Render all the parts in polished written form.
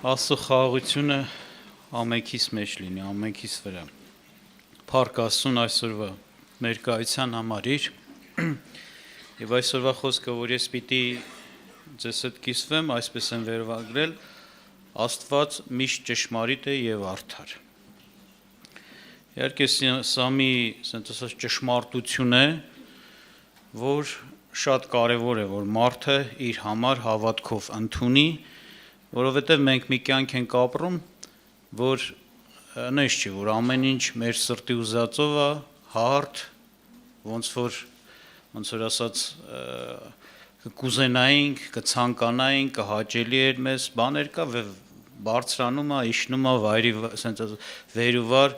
Աստծո խաղաղությունը ամենքիս մեջ լինի, ամենքիս վրա։ Փառք Աստծուն այսօրվա ներկայության համար իր եւ այսօրվա խոսքը, որ ես պիտի ձեզ հետ կիսվեմ, այսպես են վերվագրել. Աստված միշտ ճշմարիտ է եւ արդար։ Իհարկե սա մի ասած ճշմարտություն է, որ շատ կարևոր է, որ մարդը իր համար հավատքով ընդունի, որովհետև մենք մի կյանք ենք ապրում, որ նես չի, որ ամեն ինչ մեր սրտի ուզածով է, հարթ, ոնց որ ասած կուզենայինք, կցանկանայինք, կհաճելի էր մեզ, բաներ կա, բարձրանում է, իջնում է, վայրի վեր ու վար,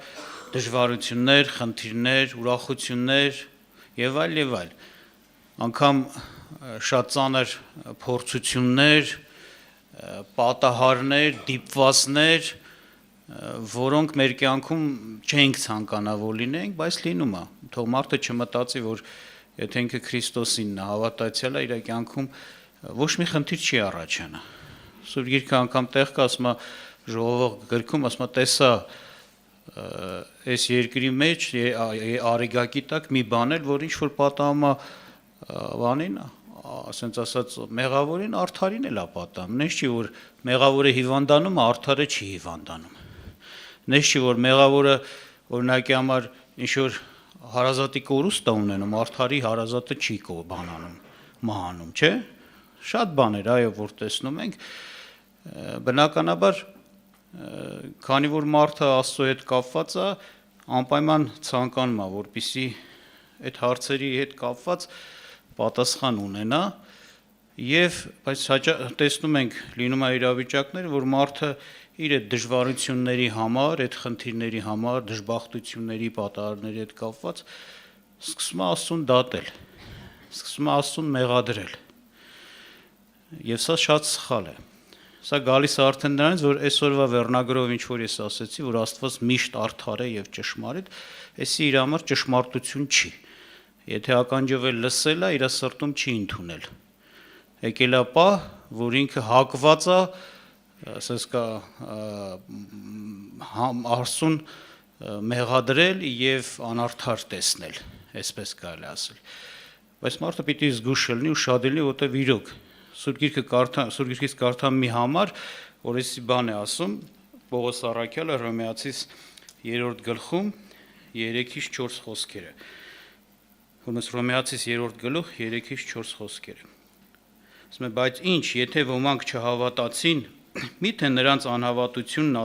դժվարություններ, խնդիրներ, ուրախություններ եւ այլ, անգամ շատ ծանր փորձություններ, պատահարներ, դիպվածներ, որոնք մեր կյանքում չենք ցանկանա որ լինենք, բայց լինում է։ Թող մարդը չմտածի, որ եթե ինքը Քրիստոսինն է, հավատացյալ է, իր կյանքում ոչ մի խնդիր չի առաջանա։ Սուրբ Գիրքը անգամ տեղ կա, ասում է ժողովող գրքում, ասում է տեսա այս երկրի մեջ արեգակի տակ մի բան էլ, որ ինչ որ պատահում է բանին, ասենց ասած մեղավորին արդարին էլ ապատամ, նես չի որ մեղավորը հիվանդանում, արդարը չի հիվանդանում, նես չի որ մեղավորը օրինակի համար ինչ որ հարազատի կորուստ է ունենում, արդարի հարազատը չի բանանում, մահանում, չէ, շատ բաներ, այո, որ տեսնում ենք, բնականաբար, քանի որ մարդը Աստծո հետ կապված է, անպայման ցանկանում է, որպեսզի այդ հարցերի հետ կապված պատասխան ունենա եւ բայց տեսնում ենք լինում է իրավիճակներ, որ մարդը իր այդ դժվարությունների համար, այդ խնդիրների համար, դժբախտությունների, պատահարների հետ կապված սկսում է Աստծուն դատել, սկսում է Աստծուն մեղադրել։ Եվ սա շատ սխալ է։ Սա գալիս է արդեն նրանից, որ այսօրվա վերնագրով ինչ որ ես ասացի, որ Աստված միշտ արդար է եւ ճշմարիտ, այսի իր համար ճշմարտություն չի։ Եթե ականջով լսել է, իր սրտում չի ընդունել։ Եկել է պահ, որ ինքը հակված է, ասես կա Աստծուն մեղադրել եւ անարդար տեսնել, այսպես կարելի ասել։ Բայց մարդը պիտի զգուշ լինի ու շատ լինի, որտեղ իրոք Սուրբ Գիրքից կարդամ մի համար, որ էսի բան է ասում Պողոս առաքյալը Հռոմեացիս 3-րդ գլխում 3-ից 4 խոսքերը։ Հռոմեացիս 3-րդ գլուխ 3-ից 4 խոսքերը։ Ասում է, բայց ինչ, եթե ոմանք չհավատացին, միթե նրանց անհավատությունն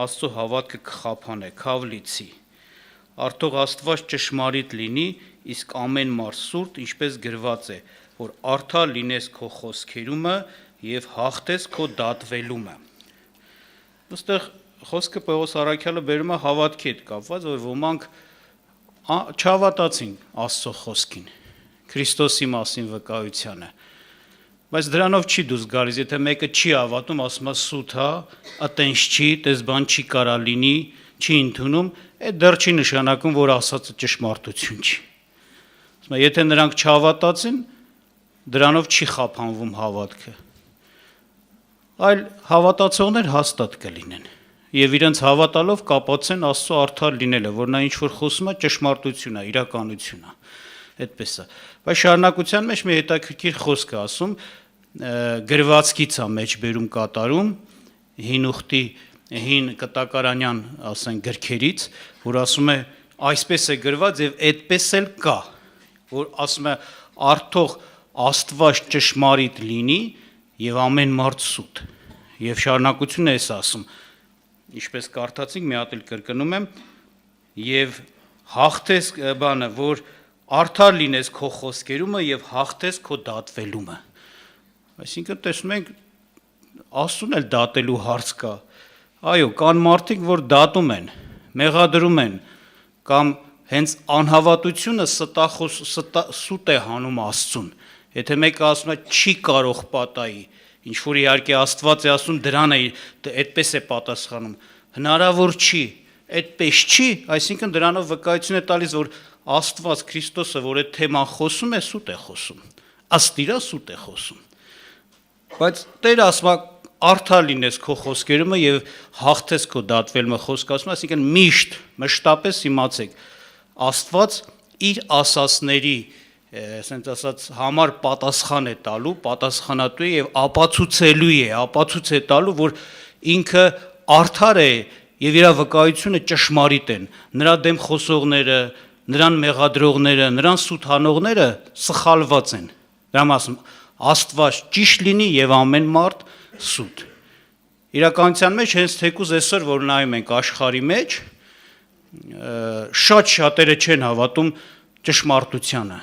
Աստծո հավատքը կխափանե, քավլիցի։ Արդող Աստված ճշմարիտ լինի, իսկ ամեն մարդ սուրտ, ինչպես գրված է, որ արդար լինես քո խոսքերումը եւ հաղթես քո դատվելումը։ Ոստեղ խոսքը Պողոս առաքյալը բերում է հավատքի հետ կապված, որ ոմանք չհավատացին Աստծո խոսքին, Քրիստոսի մասին վկայությանը, բայց դրանով չի դուրս գալիս, եթե մեկը չի հավատում, ասում է սուտ հա, ատենշ չի, տես բան չի կարա լինի, չի ընդունում, այդ դեռ չի նշանակում, որ ասածը ճշմարտություն չի։ Ասում է, եթե նրանք չհավատացին, դրանով չի խափանվում հավատքը, այլ հավատացողներ հաստատ կլինեն եւ իրենց հավատալով կապացեն Աստծո արդար լինելը, որ նա ինչ որ խոսում է ճշմարտություն է, իրականություն է, այդպես է։ Բայց շարունակության մեջ մի հետաքրքիր խոսք է ասում, գրվածքից է մեջբերում կատարում, հին ուխտի, հին կտակարանյան, ասենք, գրքերից, որ ասում է, այսպես է գրված եւ այդպես էլ կա, որ ասում է, արդող Աստված ճշմարիտ լինի եւ ամեն մարդ սուտ։ Եվ շարունակությունը էս ասում, ինչպես կարդացինք, մի հատ էլ կրկնում եմ, եւ հաղթես բանը, որ արդար լինես քո խոսքերումը եւ հաղթես քո դատվելումը։ Այսինքն տեսնում ենք Աստծուն էլ դատելու հարց կա։ Այո, կան մարդիկ, որ դատում են, մեղադրում են, կամ հենց անհավատությունը սուտ է հանում Աստծուն։ Եթե մեկը ասում է չի կարող պատահի, ինչ որ իհարկե Աստված է ասում դրան է այդպես է պատասխանում, հնարավոր չի, այդպես չի, այսինքն դրանով վկայություն է տալիս, որ Աստված Քրիստոսը, որ այդ թեման խոսում է, սուտ է խոսում, ըստ իրա սուտ է խոսում։ Բայց Տերը ասում է արդար լինես քո խոսքերումը եւ հաղթես քո դատվելը խոսք ասում, այսինքն միշտ մշտապես իմացեք, Աստված իր ասածների, ասենք ասած, համար պատասխան է տալու, պատասխանատու է եւ ապացուցե տալու, որ ինքը արդար է եւ իր վկայությունը ճշմարիտ են, նրա դեմ խոսողները, նրան մեղադրողները, նրան սուտանողները սխալված են։ Դրա ասում Աստված ճիշտ լինի եւ ամեն մարդ սուտ։ Իրականության մեջ հենց թեկուզ այսօր որ նայում ենք աշխարհի մեջ, շատերը չեն հավատում ճշմարտությանը։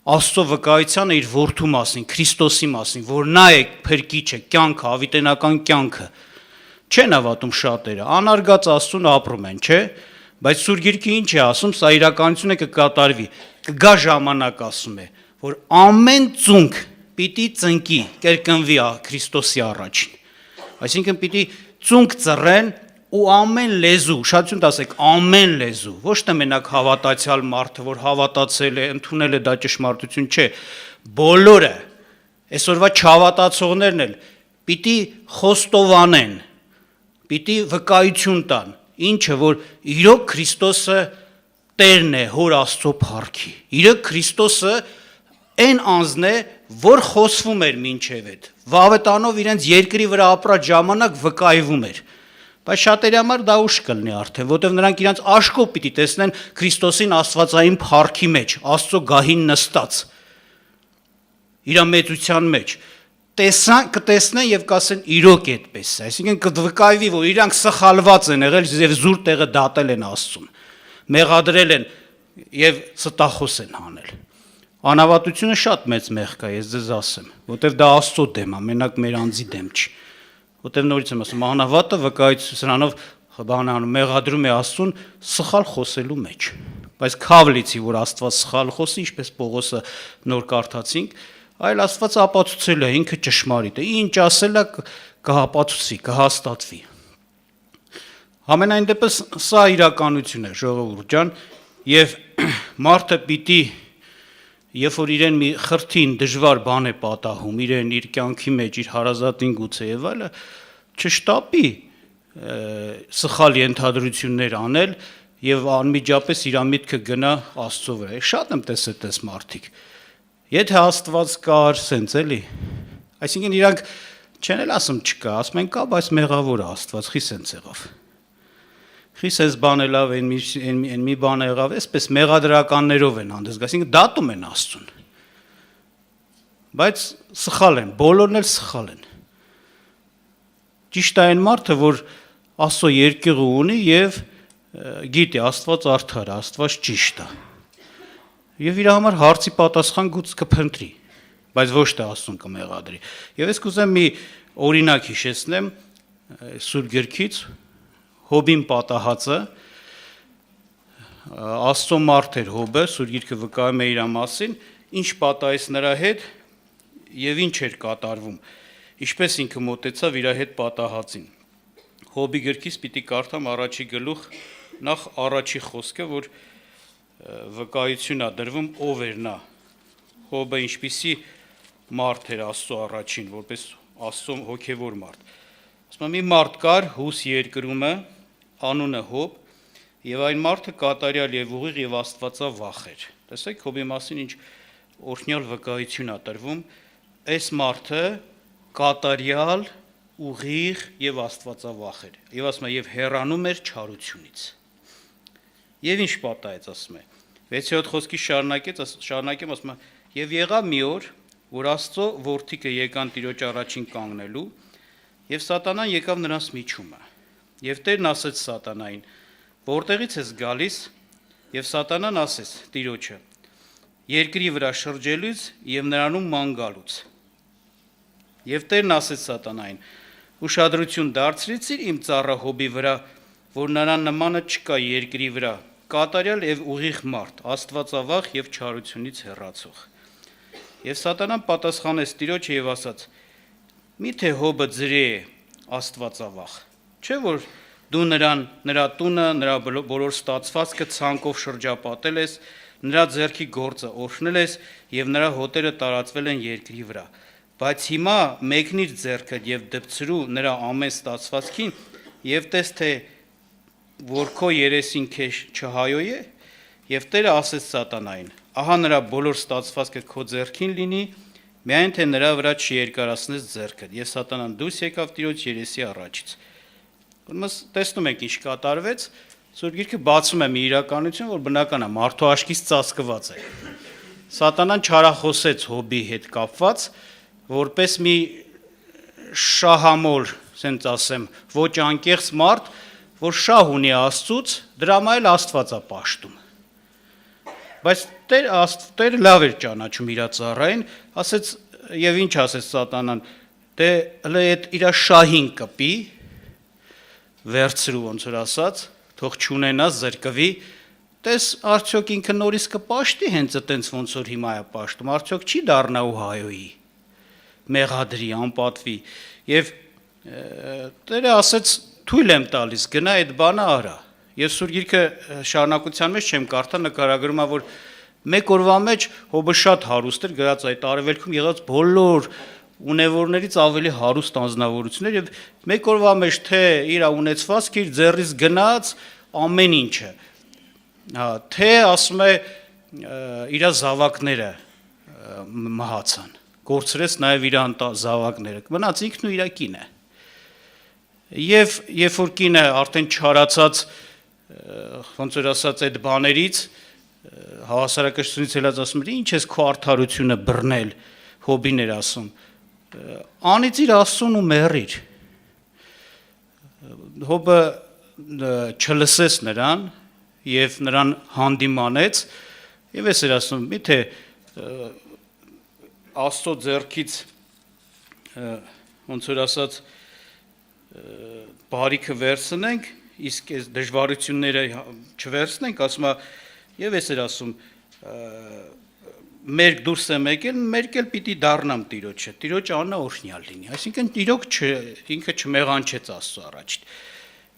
Աստծո վկայությանը իր որդու մասին, Քրիստոսի մասին, որ նա է փրկիչը, կյանքը, հավիտենական կյանքը։ Չեն հավատում շատերը, անարգած Աստծուն ապրում են, չէ՞։ Բայց Սուրբ Գիրքը ինչ է ասում, սա իրականությունը կկատարվի։ Կգա ժամանակ, ասում է, որ ամեն ծունկ պիտի ծնկի, կրկնվի Քրիստոսի առաջին։ Այսինքն պիտի ծունկ ծռեն ու ամեն լեզու, շատություն ասեք, ամեն լեզու, ոչ թե մենակ հավատացյալ մարդը, որ հավատացել է, ընդունել է դա ճշմարտություն չէ, բոլորը, այսօրվա չհավատացողներն էլ պիտի խոստովանեն, պիտի վկայություն տան, ինչը որ իրոք Քրիստոսը Տերն է հոր Աստծո փառքի, իրոք Քրիստոսը այն անձն է, որ խոսվում էր մինչև այդ, վավետանով իրենց երկրի վրա ապրած ժամանակ վկայվում էր, բայց շատերի համար դա ուշ կլինի արդեն, որտեղ նրանք իրենց աշկով պիտի տեսնեն Քրիստոսին Աստվածային փառքի մեջ, Աստծո գահին նստած, իր մեծության մեջ, կտեսնեն եւ կասեն իրոք այդպես է, այսինքն կվկայվի, որ իրանք սխալված են եղել եւ զուր տեղը դատել են Աստծուն, մեղադրել են եւ ստախոս են հանել։ Անհավատությունը շատ մեծ մեղք է, ես ձեզ ասեմ, որտեվ դա Աստծո դեմ է, մենակ մեր անձի դեմ չի։ Որտեվ նորից եմ ասում, անհավատը վկայություն սրանով մեղադրում է Աստծուն սխալ խոսելու մեջ։ Բայց քավ լիցի, որ Աստված սխալ խոսի, ինչպես Պողոսը նոր կարդացինք, այլ Աստված ապացուցել է, ինքը ճշմարիտ է, ինչ ասել է կհապացուցի, կհաստատվի։ Համենայն դեպս սա իրականություն է, ժողովուրդ ջան, եւ մարդը պիտի, երբ որ իրեն մի խրթին դժվար բան է պատահում, իրեն իր կյանքի մեջ, իր հարազատին գուցե եւ այլը, չշտապի սխալ ենթադրություններ անել եւ անմիջապես իր միտքը գնա Աստծո վրա։ Շատ եմ տեսել այս մարդիկ։ Եթե Աստված կար, սենց էլի, այսինքն իրանք չեն էլ ասում չկա, ասում են կա, բայց մեղավոր է Աստված, խի սենց եղավ։ Խիս այս բանը լավ, այն մի բան եղավ, այսպես մեղադրականներով են հանդես գալիս, այսինքն դատում են Աստծուն։ Բայց սխալ են, բոլորն էլ սխալ են։ Ճիշտ է այն մարդը, որ Աստծո երկյուղը ունի եւ գիտի Աստված արդար է, Աստված ճիշտ է։ Եվ իր համար հարցի պատասխան գուց կփնտրի, բայց ոչ թե Աստծուն կմեղադրի։ Եվ ես կուզեմ մի օրինակ հիշեցնեմ Սուրբ Գրքից, Հոբին պատահածը, Աստծո մարդ էր Հոբը, Սուրբ Գիրքը վկայում է իր մասին, ինչ պատահեց նրա հետ եւ ինչ էր կատարվում, ինչպես ինքը մոտեցավ իր հետ պատահածին։ Հոբի գրքից պիտի կարդամ առաջի գլուխ, նախ առաջի խոսքը, որ վկայություն է դրվում ով էր նա։ Հոբը ինչպիսի մարդ էր Աստծո առաջին, որպես Աստծո հոգևոր մարդ։ Ասում մի մարդ կար Հուս երկրումը, անունը Հոբ, եւ այն մարդը կատարյալ եւ ուղիղ եւ Աստվածավախ էր։ Տեսեք Հոբի մասին ինչ օրհնյալ վկայություն է տրվում, այս մարդը կատարյալ, ուղիղ եւ Աստվածավախ էր։ Եվ ասում է եւ հեռանում էր չարությունից։ Եվ ինչ պատահեց, ասում է։ 6-րդ խոսքի շարունակեմ, ասում է, եւ եղավ մի օր, որ Աստծո որդիքը եկան Տիրոջ առաջին կանգնելու, եւ Սատանան եկավ նրանց միջումը։ Եվ Տերն ասեց Սատանային. որտեղից ես գալիս, եւ Սատանան ասեց Տիրոջը. երկրի վրա շրջելուց եւ նրանում ման գալուց։ Եվ Տերն ասեց Սատանային. ուշադրություն դարձրեցիր իմ ծառա Հոբի վրա, որ նրան նմանը չկա երկրի վրա, կատարյալ եւ ուղիղ մարդ, Աստվածավախ եւ չարությունից հեռացող։ Եվ Սատանան պատասխանեց Տիրոջը եւ ասաց. միթե Հոբը ձրի է Աստվածավախ, չէ՞ որ դու նրա տունը, նրա բոլոր ստացվածքը ցանկով շրջապատել ես, նրա ձեռքի գործը օրհնել ես եւ նրա հոտերը տարածվել են երկրի վրա։ բայց հիմա մեկնիր ձեռքդ եւ դպցրու նրա ամեն ստացվածքին եւ տես թե որ քո երեսին քեզ չհայոյե եւ Տերը ասեց Սատանային. ահա նրա բոլոր ստացվածքը քո ձեռքին լինի, միայն թե նրա վրա չերկարացնես ձեռքդ։ Եվ Սատանան դուրս եկավ Տիրոջ երեսի առաջից։ Ուրեմն տեսնում ենք ինչ կատարվեց, Սուրբ Գիրքը բացում է մի իրականություն, որ բնական է, մարդու աչքից ծածկված է։ Սատանան չարախոսեց Հոբի հետ կապված, որպես մի շահամոլ, ասենք ասեմ, ոչ անկեղծ մարդ, որ շահ ունի Աստծուց, դրա համար էլ Աստված է պաշտում։ Բայց Տերը լավ էր ճանաչում իր ծառային, ասեց, եւ ինչ ասեց Սատանան, դե հələ այդ իր շահին կպի, վերցրու ոնց որ ասած, թող չունենաս զրկվի, տես արդյոք ինքը նորից կպաշտի հենց այտենց ոնց որ հիմա է պաշտում, արդյոք չի դառնա ու հայոյի, մեղադրի, անպատվի, եւ Տերը ասեց թույլ եմ տալիս, գնա այդ բանը արա։ Ես Սուրբ Գիրքը շարունակության մեջ չեմ կարդա, նկարագրում է, որ մեկ օրվա մեջ Հոբը շատ հարուստ էր, գրած այդ արևելքում եղած բոլոր ունևորներից ավելի հարուստ անձնավորություններ եւ մեկ օրվա մեջ թե իր ունեցվածքը իր ձեռից գնաց ամեն ինչը։ Թե ասում է իր զավակները մահացան, կորցրեց նաեւ իր զավակները։ Մնաց ինքն ու իր կինը։ Եվ երբ որ կինը արդեն չարացած ոնց որ ասած այդ բաներից հավասարակշռությունից ելած ասում էր ինչ ես քո արդարությունը բռնել Հոբին էր ասում անիծիր Աստծուն ու մեռիր Հոբը չլսեց նրան եւ նրան հանդիմանեց եւ ես էր ասում միթե Աստծո ձեռքից ոնց որ ասած բարիքը վերցնենք իսկ այս դժվարությունները չվերցնենք ասում եւ ես էր ասում մերկ դուրս եմ եկել մերկ էլ պիտի դառնամ Տիրոջը Տիրոջ անունը օրհնյալ լինի այսինքն Տիրոջ ինքը չմեղանչեց Աստծո առաջ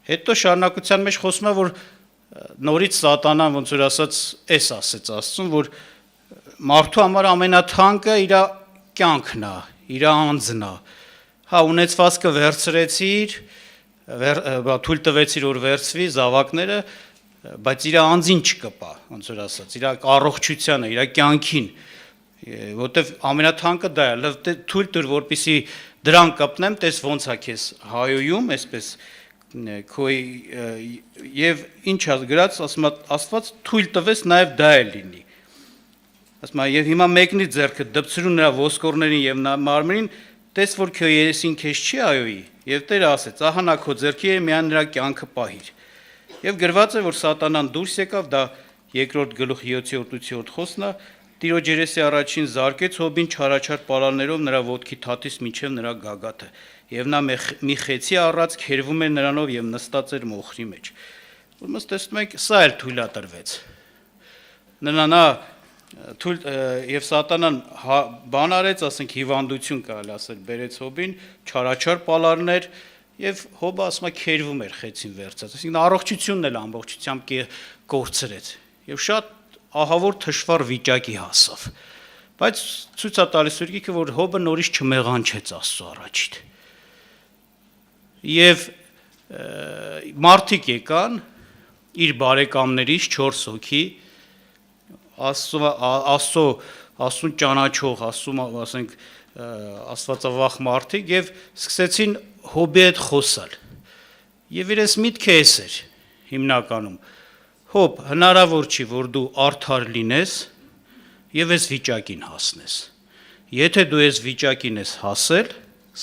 հետո շարունակության մեջ խոսում է որ նորից Սատանան ոնց որ ասած ասեց Աստծուն որ մարդու համար ամենաթանկը իր կյանքն է իր անձն է հա ունեցվածքը վերցրեցիր թույլ տվեցիր որ վերցվի զավակները բայց իր անձին չկպա ոնց որ ասած իր առողջությանը իր կյանքին որտեվ ամենաթանկը դա է լավ թույլ տուր որպեսի դրան կպնեմ տես ոնց է քեզ հայոյում այսպես քո եւ ինչ է գրած ասում Աստված թույլ տվեց նաեւ դա է լինի ասում եւ հիմա մեկնի ձեռքը դպցրու նրա ոսկորներին եւ մարմնին տես որ քո երեսին քեզ չի այոյի եւ Տերը ասեց ահա նա քո ձեռքի է միան նրա կյանքը պահիր եւ գրված է որ Սատանան դուրս եկավ դա երկրորդ գլուխ 7-8 խոսքն է Տիրոջ երեսի առաջին զարկեց Հոբին չարաչար պարալներով նրա ոտքի թաթից մինչև նրա գագաթը եւ նա մի խեցի առած քերվում էր նրանով եւ նստած էր մոխրի մեջ ուրեմն տեսնում եք սա էլ թույլատրվեց նրանա թույլ եւ Սատանան բան արեց ասենք հիվանդություն կարելի ասել բերեց Հոբին չարաչար պալարներ եւ Հոբը ասում է քերվում էր խեցին վերցած այսինքն առողջությունն էլ ամբողջությամբ կորցրեց եւ շատ ահավոր թշվառ վիճակի հասավ բայց ցույց է տալիս Սուրբ Գիրքը որ Հոբը նորից չմեղանչեց Աստծո առաջին եւ մարդիկ եկան իր բարեկամներից 4 հոգի Աստծուն ճանաչող Աստծուն ասենք Աստվածավախ մարդիկ եւ սկսեցին Հոբի հետ խոսալ եւ իրենց միտքը էր հիմնականում Հոբ հնարավոր չի որ դու արդար լինես եւ այս վիճակին հասնես եթե դու այս վիճակին ես հասել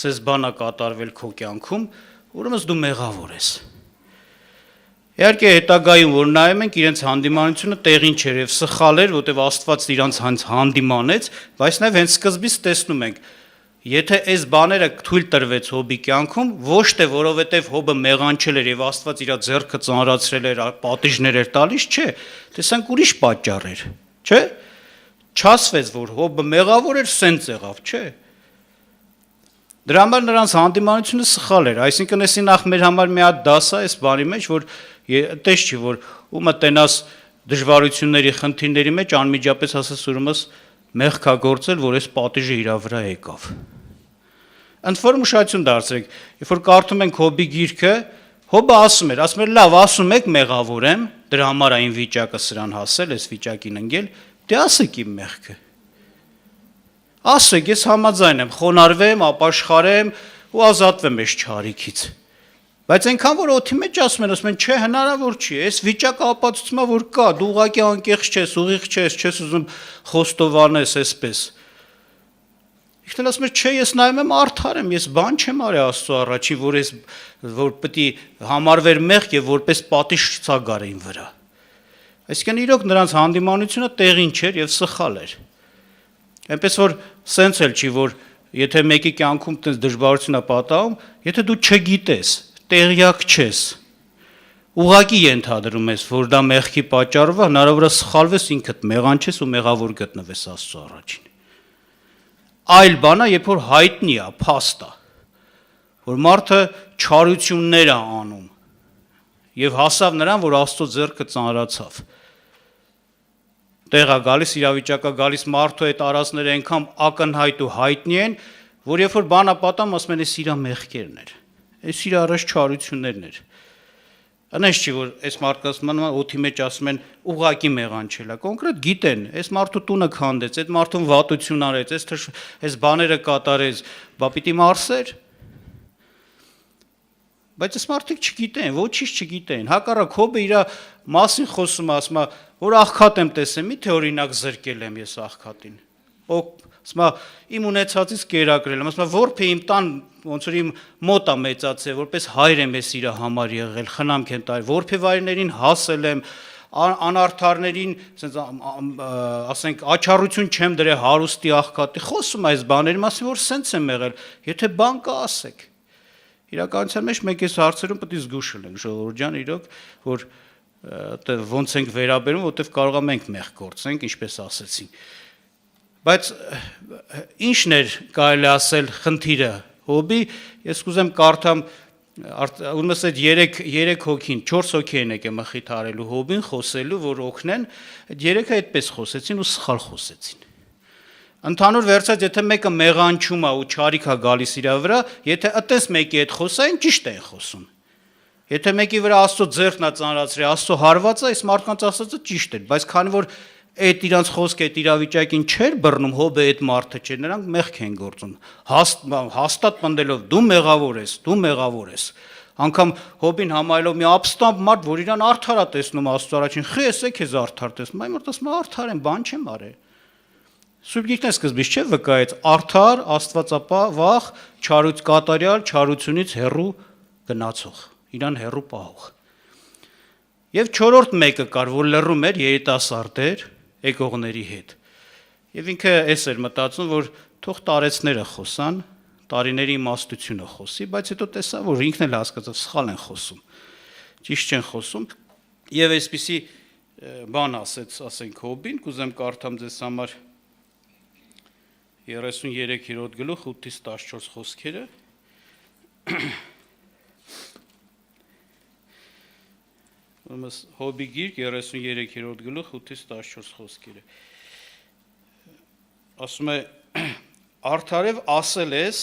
սես բանա կատարվել քո կյանքում ուրեմն դու մեղավոր ես Իհարկե հետագայում որ նայում ենք իրենց հանդիմանությունը տեղին չէր եւ սխալ էր որտեւ Աստված իրանց հանդիմանեց բայց նաեւ հենց սկզբից տեսնում ենք Եթե այս բաները թույլ տրվեց Հոբի կյանքում, ոչ թե որովհետև Հոբը մեղանչել էր եւ Աստված իր ձեռքը ծանրացրել էր, պատիժներ էր տալիս, չէ, տեսանք ուրիշ պատճառ էր, չէ՞։ Չասվեց, որ Հոբը մեղավոր էր, սենց եղավ, չէ։ Դրա համար նրանց հանդիմանությունը սխալ էր, այսինքն էսի նախ մեր համար մի հատ դաս է այս բանի մեջ, որ տես չի, որ ումը տենաս դժվարությունների, խնդիրների մեջ անմիջապես ասես ուրեմն մեղքագործել, որ այս պատիժը իր վրա եկավ։ Ընդ որում ուշադրություն դարձրեք, երբ որ կարդում ենք Հոբի գիրքը, Հոբը ասում էր, լավ, ասում եք մեղավոր եմ, դրա համար այն վիճակը սրան հասել, այս վիճակին ընկել, դե ասեք իմ մեղքը։ Ասեք, ես համաձայն եմ, խոնարհվեմ, ապաշխարեմ ու ազատվեմ այս չարիքից։ Բայց այնքան որ օդի մեջ ասում են, չէ, հնարավոր չի, այս վիճակը ապացուցում է, որ կա, դու ուղղակի անկեղծ չես, ուղիղ չես ուզում խոստովանես այսպես։ Իշխան ասում է, չէ, ես նայում եմ արդար եմ, ես բան չեմ արել Աստծո առաջին, որ պետք է համարվեր մեղք եւ որպես պատիժ ցուցակար էին վրա։ Այսինքն իրոք նրանց հանդիմանությունը տեղին չէր եւ սխալ էր։ Այնպես որ սենց էլ չի, որ եթե մեկի կյանքում տես դժվարություն է պատահում, եթե դու չգիտես, տեղյակ չես, ուղղակի ենթադրում ես, որ դա մեղքի պատճառով է, հնարավոր է սխալվես ինքդ մեղանչես ու մեղավոր գտնվես Աստծո առաջին։ Այլ բան է, երբ որ հայտնի է, փաստ է, որ մարդը չարություններ է անում եւ հասավ նրան, որ Աստծո ձեռքը ծանրացավ։ Տեղ է գալիս, իրավիճակա գալիս մարդու այդ արածները այնքան ակնհայտ ու հայտնի են, որ երբ որ բան է պատահում, ասում են, այս իր մեղքերն էր, այս իր առաջ չարություններն էր։ Այնպես չի, որ այս մարդկասման օդի մեջ ասում են ուղակի մեղանչել է, կոնկրետ գիտեն, այս մարդու տունը քանդեց, այդ մարդուն վատություն արեց, այս բաները կատարեց, բա պիտի մարսեր։ Բայց այս մարդիկ չգիտեն, ոչինչ չգիտեն։ Հակառակ Հոբը իր մասին խոսում է, ասում է, որ աղքատ եմ տեսել, միթե օրինակ զրկել եմ ես աղքատին։ Ասում է, իմ ունեցածից կերակրել եմ, ասում է, որբը իմ տան ոնց որ իմ մոտ է մեծացել, որպես հայր եմ ես իր համար եղել, խնամք եմ տալ, որբևայրներին հասել եմ, անարդարներին, ասենք, աչառություն չեմ դրել հարուստի աղքատի, խոսում այս բաների մասին, որ սենց եմ եղել, եթե բան կա ասեք։ Իրականության մեջ մենք այս հարցերում պետք է զգուշ լինենք, ժողովուրդ ջան, իրոք, որ ոնց ենք վերաբերում, որտեվ կարող է մենք մեղ գործենք, ինչպես ասեցին։ Բայց ինչն էր կարելի ասել խնդիրը Հոբի, ես կուզեմ կարդամ, ուրեմն այդ 3 հոգին, 4 հոգի են եկել մխիթարելու Հոբին, խոսելու, որ օգնեն, այդ 3-ը այդպես խոսեցին ու սխալ խոսեցին։ Ընդհանուր վերցած, եթե մեկը մեղանչում է ու չարիք է գալիս իր վրա, եթե այդպես մեկի հետ խոսային, ճիշտ են խոսում։ Եթե մեկի վրա Աստծո ձեռքն է ծանրացրել, Աստծո հարվածը, այս մարդկանց ասածը ճիշտ էր, բայց քանի որ այդ իրանց խոսքը այդ իրավիճակին չէր բռնում, Հոբը այդ մարդը չէր, նրանք մեղք են գործում, հաստատ պնդելով, դու մեղավոր ես, անգամ Հոբին համայելով մի ապստամբ մարդ, որ իրան արդար է տեսնում Աստծո առաջին, խի ես քեզ արդար տեսնում, այն մարդ ասում է արդար եմ, բան չեմ արել։ Սուրբ Գիրքն սկզբից չէ վկայեց արդար, աստվածապահ, կատարյալ, չարությունից հեռու գնացող, իրան հեռու պահող։ Եվ 4-րդ մեկը կար, որ լռում էր երիտասարդ էր եկողների հետ։ Եվ ինքը էս էր մտածում, որ թող տարեցները խոսան, տարիների իմաստությունը խոսի, բայց հետո տեսա, որ ինքն էլ հասկացավ, սխալ են խոսում, ճիշտ չեն խոսում, եւ այսպիսի բան ասենք Հոբին, կուզեմ կարդամ ձեզ համար 33-րդ գլուխ 8-ից 14 խոսքերը։ Հոբի գիրք 33-րդ գլուխ 8-ից 14 խոսքերը։ Ասում է. «Արդարև ասել ես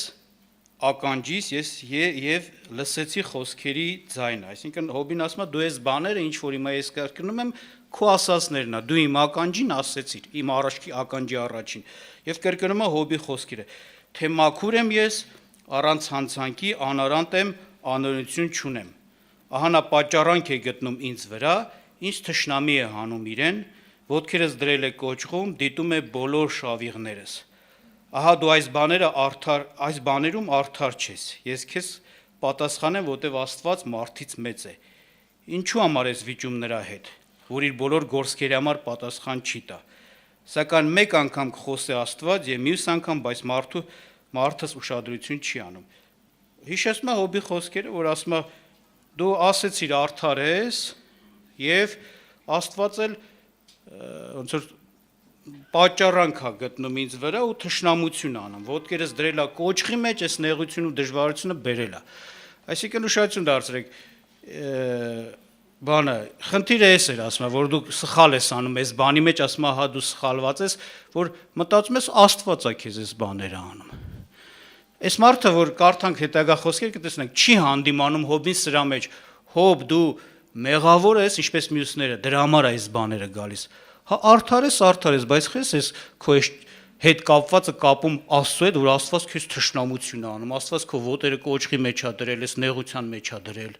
ականջիս ես եւ լսեցի խոսքերի ձայնը»։ Այսինքն Հոբին ասում է դու այս բաները ինչ որ հիմա ես կրկնում եմ քո ասածներն է, դու իմ ականջին ասեցիր, իմ ականջի առաջին։ Եվ կրկնում է Հոբի խոսքերը. թե մաքուր եմ ես, առանց հանցանքի, անարանտ եմ, անօրենություն չունեմ։ Ահա նա պատճառանք է գտնում ինձ վրա, ինձ թշնամի է հանում իրեն, ոտքերս դրել է կոճղում, դիտում է բոլոր շավիղներս։ Ահա դու այս բաներում արդար չես, ես քեզ պատասխանեմ, որտեվ Աստված մարդից մեծ է։ Ինչու համար ես վիճում նրա հետ, որ իր բոլոր գործքերի համար պատասխան չի տա։ Սակայն մեկ անգամ կխոսի Աստված եւ մյուս անգամ, բայց մարդս ուշադրություն չի անում։ Հիշեցնում է Հոբի խոսքերը, որ ասում է դու ասեցիր արդար ես եւ Աստված էլ ոնց որ պատճառանք է գտնում ինձ վրա ու թշնամություն անում, ոտքերս դրել է կոճղի մեջ, այս նեղությունը ու դժվարությունը բերել է։ Այսինքն ուշադրություն դարձրեք, բանը, խնդիրը էս էր ասում, որ դու սխալ ես անում այս բանի մեջ, ասում հա դու սխալված ես, որ մտածում ես Աստված է քեզ այս բաները անում։ Այս մարդը, որ կարդանք հետագա խոսքերը կտեսնենք, չի հանդիմանում Հոբին սրա մեջ, Հոբ դու մեղավոր ես, ինչպես մյուսները, դրա համար այս բաները գալիս։ Հա արդար ես, բայց խես ես քո հետ կապվածը կապում Աստծո հետ, որ Աստված քեզ թշնամություն է անում, Աստված քո ոտերը կոճղի մեջ է դրել, ես նեղության մեջ է դրել։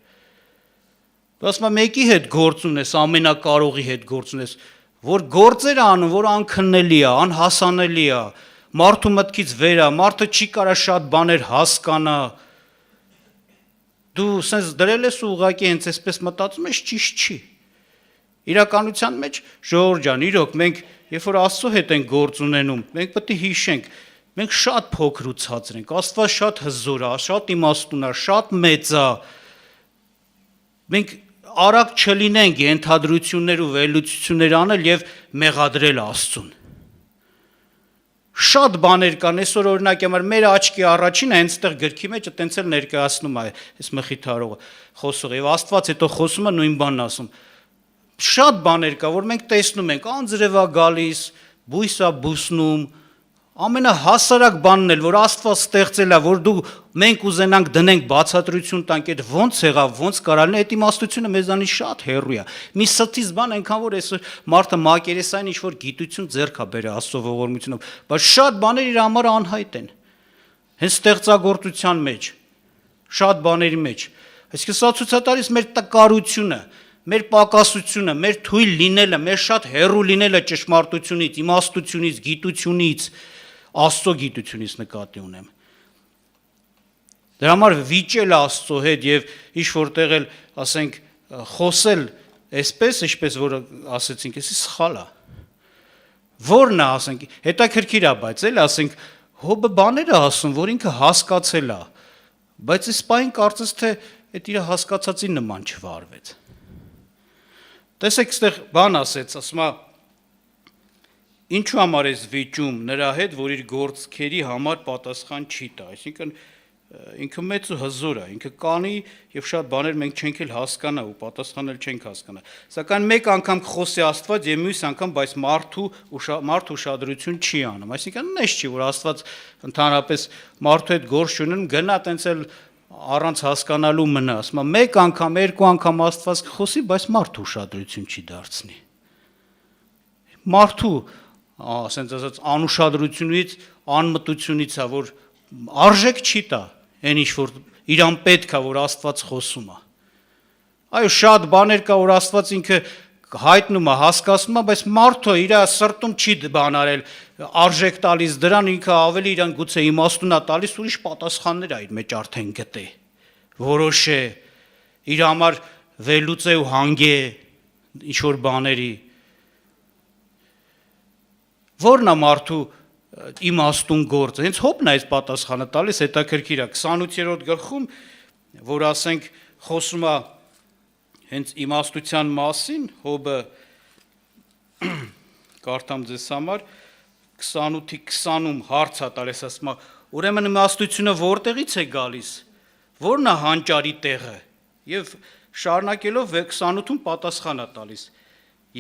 Դու ասում ես մեկի հետ գործ ունես, ամենակարողի հետ գործ ունես, որ գործեր անում, որ անքննելի է, անհասանելի է, մարդու մտքից վեր է, մարդը չի կարա շատ բաներ հասկանա։ Դու սենց դրել ես ու ուղղակի հենց այսպես մտածում ես, ճիշտ չի։ Իրականության մեջ ժողովուրդ ջան, իրոք մենք երբ որ Աստծո հետ ենք գործ ունենում, մենք պետք է հիշենք, մենք շատ փոքր ու ցածր ենք, Աստված շատ հզոր է, շատ իմաստուն է, շատ մեծ է։ Մենք արագ չլինենք ենթադրություններ ու վերլուծություններ անել եւ մեղադրել Աստծուն։ Շատ բաներ կան, այսօր օրինակ համար մեր աչքի առաջին այնտեղ գրքի մեջ այտենց էլ ներկայացնում է այս մխիթարողը խոսողը եւ Աստված հետո խոսում է նույն բանն ասում։ Շատ բաներ կա, որ մենք տեսնում ենք, անձրև է գալիս, բույս է բուսնում, ամենահասարակ բանն էլ, որ Աստված ստեղծել է, որ մենք ուզենանք դնենք բացատրություն տանք, այդ ոնց եղավ, ոնց կարա լինի, այդ իմաստությունը մեզանից շատ հեռու է։ Մի ստից բան այնքան որ այսօր մարդը մակերեսային ինչ-որ գիտություն ձեռք է բերել Աստծո ողորմությունով, բայց շատ բաներ իր համար անհայտ են։ Հենց ստեղծագործության մեջ, շատ բաների մեջ։ Այսինքն սա ցույց է տալիս մեր տկարությունը, մեր պակասությունը, մեր թույլ լինելը, մեր շատ հեռու լինելը ճշմարտությունից, իմաստությունից, գիտությունից, Աստծո գիտությունից նկատի ունեմ։ Դրա համար վիճել Աստծո հետ եւ ինչ որտեղ էլ, ասենք, խոսել այսպես, ինչպես որ ասեցինք, էսի սխալ է։ Որն է, ասենք, հետաքրքիր է, բայց էլ ասենք Հոբը բաներ է ասում, որ ինքը հասկացել է, բայց այս պայն կարծես թե այդ իր հասկացածի նման չվարվեց։ Տեսեք, այստեղ բան ասեց, ասում է ինչու համար ես վիճում նրա հետ, որ իր գործքերի համար պատասխան չի տա, այսինքն ինքը մեծ ու հզոր է, ինքը կանի եւ շատ բաներ մենք չենք էլ հասկանա ու պատասխանել չենք հասկանա։ Սակայն մեկ անգամ կխոսի Աստված եւ մյուս անգամ բայց մարդու ուշադրություն չի անում, այսինքն նես չի, որ Աստված ընդհանրապես մարդու հետ գործ չունեն, գնա տենց էլ առանց հասկանալու մնա, ասում է մեկ անգամ, երկու անգամ Աստված կխոսի, բայց մարդու ուշադրություն չի դարձնի։ Մարդու ասենց ասած անուշադրությունից, անմտությունից է, որ արժեք չի տա, այն ինչ որ իրան պետք է, որ Աստված խոսում է։ Այո, շատ բաներ կա, որ Աստված ինքը հայտնում է, հասկացնում է, բայց մարդը իր սրտում չի բան արել, արժեք տալիս դրան, ինքը ավելի իրան գուցե իմաստուն է տալիս, ուրիշ պատասխաններ է իր մեջ արդեն գտե, որոշե, իր համար վերլուծե ու հանգե ինչ որ բաների։ Որն է մարդու իմաստուն գործը, հենց Հոբն է այս պատասխանը տալիս, հետաքրքիր է 28-րդ գլխում, որ ասենք խոսում է հենց իմաստության մասին, Հոբը կարդամ ձեզ համար 28-ի 20-ում հարց է տալիս, ասում է, ուրեմն իմաստությունը որտեղից է գալիս, որն է հանճարի տեղը, եւ շարունակելով 28-ում պատասխան է տալիս,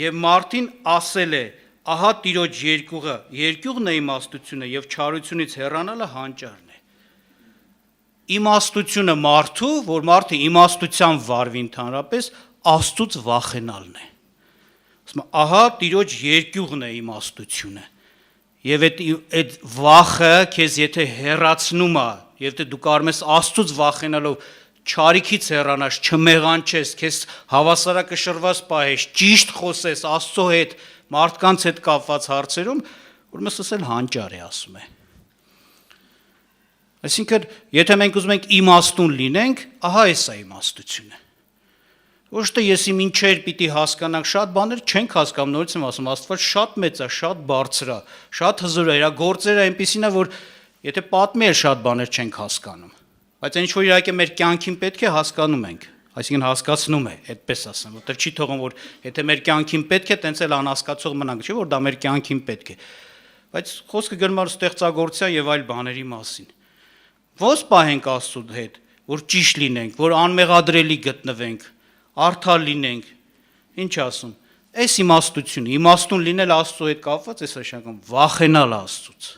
եւ մարդին ասել է, ահա Տիրոջ երկյուղն է իմաստությունը եւ չարությունից հեռանալը հանճարն է։ Իմաստությունը մարդու, որ մարդը իմաստության վարվի ընդհանրապես, Աստծուց վախենալն է։ Ասում ահա Տիրոջ երկյուղն է իմաստությունը։ Եվ այդ վախը քեզ եթե հեռացնում է, եւ դու կարող ես Աստծուց վախենալով չարիքից հեռանաս, չմեղանչես, քեզ հավասարակշռված պահես, ճիշտ խոսես Աստծո հետ, մարդկանց հետ կապված հարցերում, որ մս ասել հանճար է ասում է։ Այսինքն, եթե մենք ուզում ենք իմաստուն լինենք, ահա էս է իմաստությունը։ Ոչ թե ես իմ ինչեր պիտի հասկանանք, շատ բաներ չենք հասկանում, նորից եմ ասում, Աստված շատ մեծ է, շատ բարձր է, շատ հզոր է, իր գործերը այնպիսին է, որ եթե պատմի է շատ բաներ չենք հասկանում։ Բայց ինչ որ իհարկե մեր կյանքին պետք է հասկանում ենք, այսինքն հասկացնում է, այդպես ասեմ, որտեղ չի թողում, որ եթե մեր կյանքին պետք է, տենց էլ անհասկացող մնանք, չէ՞ որ դա մեր կյանքին պետք է։ Բայց խոսքը գնում է ստեղծագործության եւ այլ բաների մասին։ Ոնց պահենք Աստծո հետ, որ ճիշտ լինենք, որ անմեղադրելի գտնվենք, արդար լինենք, ինչ ասում, այս իմաստուն լինել Աստծո հետ կապված, այս նշանակում վախենալ Աստծուց։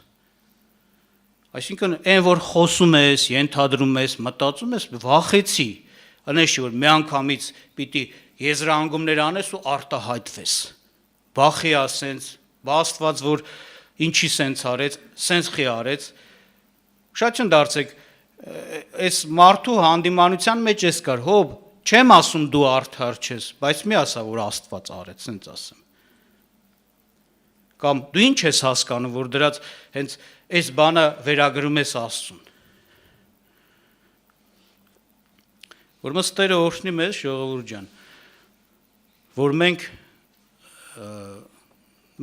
Այսինքն այն որ խոսում ես, ենթադրում ես, մտածում ես, վախեցի, անեշի որ մի անգամից պիտի եզրահանգումներ անես ու արտահայտվես։ Վախի ասենց, Աստված որ ինչի սենց արեց, սենց խի արեց։ Շատ դարձեք, այս մարդու հանդիմանության մեջ ես կար, հոբ, չեմ ասում դու արդար չես, բայց մի ասա որ Աստված արեց, սենց ասեմ։ Կամ դու ինչ ես հասկանում, որ դրած հենց այս բանը վերագրում ես Աստծուն։ Որ Տերը օրհնի մեզ, ժողովուրդ ջան, որ մենք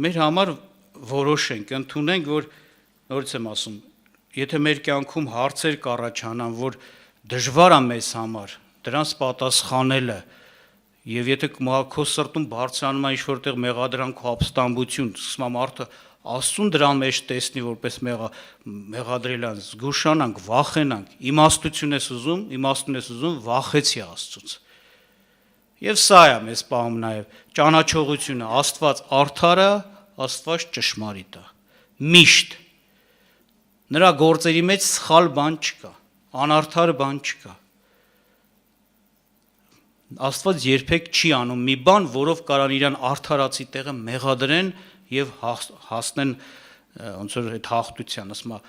մեր համար որոշենք, ընդունենք, որ նորից եմ ասում, եթե մեր կյանքում հարցեր կառաջանան, որ դժվար է մեզ համար, դրանց պատասխանելը, եւ եթե քո սրտում բարձրանում է ինչ-որտեղ մեղադրանք ու ապստամբություն, սկսում է մարդը Աստծուն դրան մեջ տեսնի որպես մեղադրել են, զգուշանանք, վախենանք, իմաստություն ես ուզում, վախեցի Աստծուց։ Եվ սա է մեզ պահում նաեւ ճանաչողությունը, Աստված արդար է, Աստված ճշմարիտ է։ Միշտ նրա գործերի մեջ սխալ բան չկա, անարդար բան չկա։ Աստված երբեք չի անում մի բան, որով կարան իրան արդարացի տեղը մեղադրեն եւ հասնեն ոնց որ այդ հաղթության, ասում է,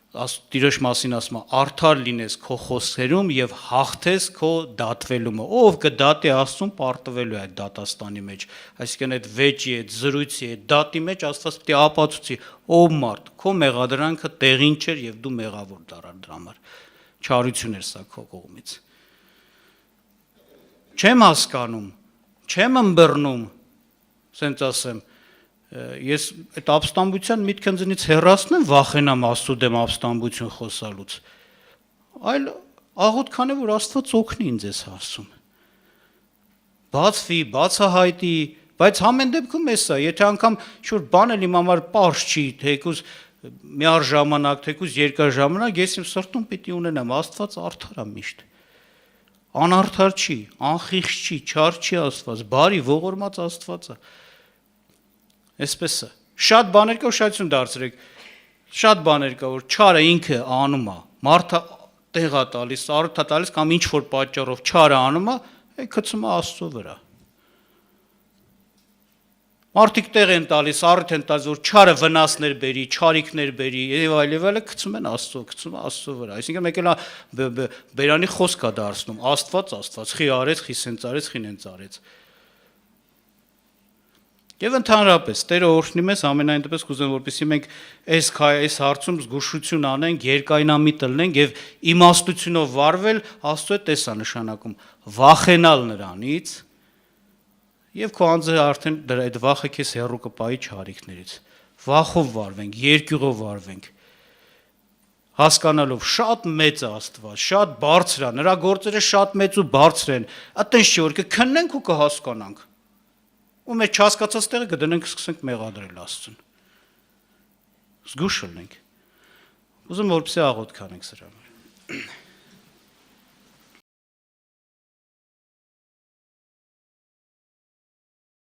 Տիրոջ մասին ասում է, արդար լինես քո խոսքերում եւ հաղթես քո դատվելումը։ Ով կդատի Աստծուն, պարտվելու է այդ դատաստանի մեջ։ Այսինքն այդ վեճի, այդ զրույցի, այդ դատի մեջ Աստված պիտի ապացուցի, ով մարդ, քո մեղադրանքը տեղին չէր եւ դու մեղավոր դառար դրա համար։ Չարություն էր սա քո կողմից։ Չեմ հասկանում, չեմ ըմբռնում, ասենց ասեմ, ես այդ ապստամբության միտքը ինձնից հեռացնեմ, վախենամ Աստծո դեմ ապստամբություն խոսալուց, այլ աղոթ քանի որ Աստված օգնի ինձ այս հարցում։ Բացվի, բացահայտի, բայց ամեն դեպքում էսա, եթե անգամ ինչ-որ բան էլ իմ համար պարզ չի, թեկուզ միառժամանակ, թեկուզ երկար ժամանակ, ես իմ սրտում պիտի ունենամ, Աստված արդար է միշտ։ Անարդար չի, անխիղճ չի, չար չի Աստված, բարի ողորմած Աստված է։ Այսպես է։ Շատ բաներ կա, ուշադրություն դարձրեք։ Շատ բաներ կա, որ չարը ինքը անում է, մարդը տեղ է տալիս, առիթ է տալիս կամ ինչ որ պատճառով չարը անում է, գցում է Աստծո վրա։ Մարդիկ տեղ են տալիս, առիթ են տալիս, որ չարը վնասներ բերի, չարիքներ բերի, եւ այլը գցում են Աստծո վրա։ Այսինքն մեկ էլ բերանի խոսք է դարձնում, Աստված, խի արեց, խի սենց արեց, խին հենց արեց։ Եվ ընդհանրապես Տերը օրհնի մեզ ամենայն դեպս կուզեմ որպեսզի մենք այս հարցում զգուշություն անենք, երկայնամիտ լինենք եւ իմաստությունով վարվել Աստծո հետ էս է նշանակում վախենալ նրանից եւ քո անձը արդեն դրա այդ վախը քեզ հեռու կպայի չարիքներից։ Վախով վարվենք, երկյուղով վարվենք։ Հասկանալով շատ մեծ է Աստված, շատ բարձր է, նրա գործերը շատ մեծ ու բարձր են։ Այտենց չի որ կքննենք ու կհասկանանք։ Ու մեր չհասկացած տեղը կդնենք սկսենք մեղադրել Աստծուն։ Զգուշ լինենք։ Ուզում որպեսզի աղոթք անենք սրա համար։